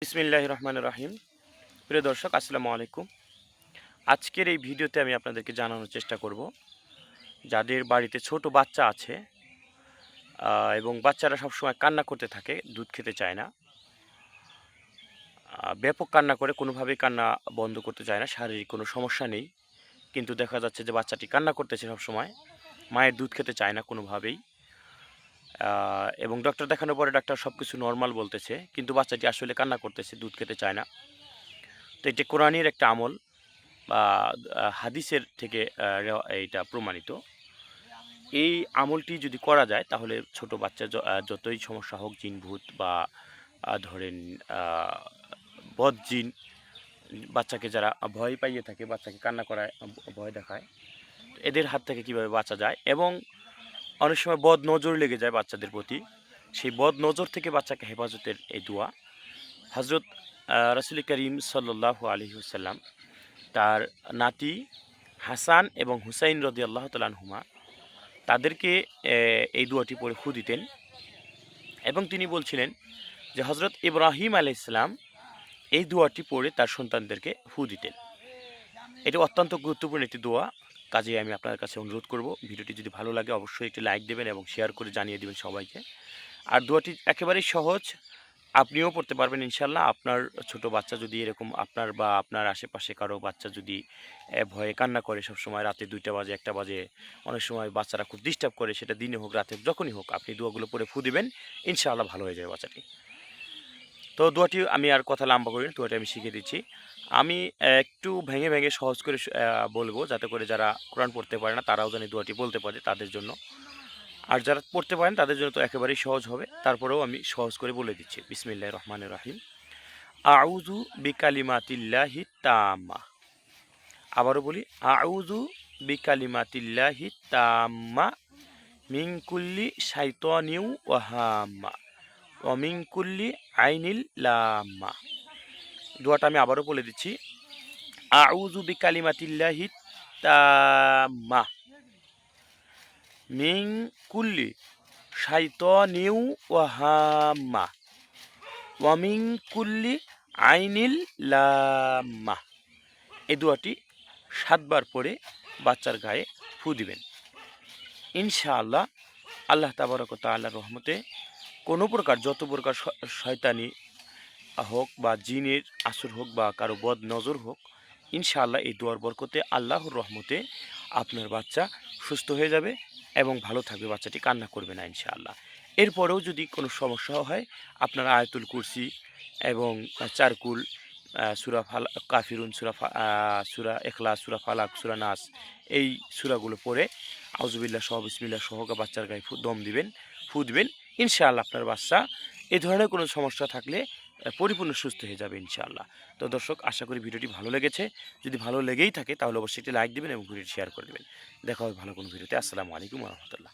বিসমিল্লাহির রহমানির রহিম। প্রিয় দর্শক, আসসালামু আলাইকুম। আজকের এই ভিডিওতে আমি আপনাদেরকে জানানোর চেষ্টা করব, যাদের বাড়িতে ছোট বাচ্চা আছে এবং বাচ্চারা সবসময় কান্না করতে থাকে, দুধ খেতে চায় না, ব্যাপক কান্না করে, কোনোভাবেই কান্না বন্ধ করতে চায় না, শারীরিক কোনো সমস্যা নেই, কিন্তু দেখা যাচ্ছে যে বাচ্চাটি কান্না করতেছে সবসময়, মায়ের দুধ খেতে চায় না কোনোভাবেই, এবং ডক্টর দেখানোর পরে ডাক্তার সব কিছু নর্মাল বলতেছে, কিন্তু বাচ্চাটি আসলে কান্না করতেছে, দুধ খেতে চায় না। তো এটি কোরআনের একটা আমল বা হাদিসের থেকে এইটা প্রমাণিত। এই আমলটি যদি করা যায় তাহলে ছোট বাচ্চা যতই সমস্যা হোক, জিন ভূত বা ধরেন আ বদজিন, বাচ্চাকে যারা ভয় পাইয়ে থাকে, বাচ্চাকে কান্না করায়, ভয় দেখায়, এদের হাত থেকে কিভাবে বাঁচা যায়, এবং অনেক সময় বদনজর লেগে যায় বাচ্চাদের প্রতি, সেই বদনজর থেকে বাচ্চাকে হেফাজতের এই দোয়া হযরত রাসূল করিম সাল্লাল্লাহু আলাইহি ওয়াসাল্লাম তার নাতি হাসান এবং হুসাইন রাদিয়াল্লাহু তাআলা আনহুমা তাদেরকে এই দোয়াটি পড়ে ফু দিতেন, এবং তিনি বলছিলেন যে হযরত ইব্রাহিম আলাইহিস সালাম এই দোয়াটি পড়ে তার সন্তানদেরকে ফু দিতেন। এটি অত্যন্ত গুরুত্বপূর্ণ একটি দোয়া। কাজেই আমি আপনার কাছে অনুরোধ করব, ভিডিওটি যদি ভালো লাগে অবশ্যই একটি লাইক দেবেন এবং শেয়ার করে জানিয়ে দিবেন সবাইকে। আর দোয়াটি একেবারেই সহজ, আপনিও পড়তে পারবেন ইনশাআল্লাহ। আপনার ছোট বাচ্চা যদি এরকম, আপনার বা আপনার আশেপাশে কারো বাচ্চা যদি ভয়ে কান্না করে সবসময়, রাতে ২টা বাজে, ১টা বাজে, অনেক সময় বাচ্চারা খুব ডিস্টার্ব করে, সেটা দিনে হোক রাতে হোক যখনই হোক, আপনি দোয়াগুলো পড়ে ফু দিবেন, ইনশাআল্লাহ ভালো হয়ে যাবে বাচ্চাটি। তো দোয়াটি আমি আর কথা লম্বা করি না, দোয়াটি আমি শিখিয়ে দিচ্ছি। আমি একটু ভেঙে, ভেঙে সহজ করে বলবো, যাতে করে যারা কোরআন পড়তে পারে না তারাও যেন দোয়াটি বলতে পারে তাদের জন্য। আর যারা পড়তে পারেন তাদের জন্য তো একেবারেই সহজ হবে। তারপরেও আমি সহজ করে বলে দিচ্ছি। বিসমিল্লাহির রহমানির রহিম। আউযু বিকালিমাতিল্লাহি তাম্মা। আবারও বলি, আউযু বিকালিমাতিল্লাহি তাম্মা মিন কুল্লি শাইতানিউ ওয়া হাম্মা ওয়া মিন কুল্লি আইনিল লাম্মা। দোয়াটা আমি আবারও বলে দিচ্ছি। আউযু বিকালিমাতিল্লাহি তাম্মা মিন কুল্লি শাইতানিউ ওয়া হাম্মা ওয়া মিন কুল্লি আইনিল লাম্মা। এই দোয়াটি ৭ বার পড়ে বাচ্চার গায়ে ফু দিবেন। ইনশাআল্লাহ আল্লাহ তাবারক ওয়া তাআলার রহমতে কোনো প্রকার, যত প্রকার শয়তানি হোক বা জিনের আসর হোক বা কারো বদ নজর হোক, ইনশাআল্লাহ এই দোয়ার বরকতে আল্লাহর রহমতে আপনার বাচ্চা সুস্থ হয়ে যাবে এবং ভালো থাকবে, বাচ্চাটি কান্না করবে না ইনশাআল্লাহ। এরপরেও যদি কোনো সমস্যা হয়, আপনারা আয়াতুল কুরসি এবং চারকুল, সূরা কাফিরুন, সূরা ইখলাস, সূরা ফালাক, সূরা নাস, এই সূরাগুলো পড়ে আউযুবিল্লাহ সহ বিসমিল্লাহ সহ বাচ্চার গায়ে দম দিবেন, ফু দিবেন। ইনশাআল্লাহ আপনার বাচ্চা এ ধরনের কোনো সমস্যা থাকলে পরিপূর্ণ সুস্থ হয়ে যাবে ইনশাআল্লাহ। তো দর্শক, আশা করি ভিডিওটি ভালো লেগেছে। যদি ভালো লেগেই থাকে তাহলে অবশ্যই একটি লাইক দিবেন এবং ভিডিওটি শেয়ার করে দিবেন। দেখা হবে ভালো কোনো ভিডিওতে। আসসালামু আলাইকুম ওয়া রাহমাতুল্লাহ।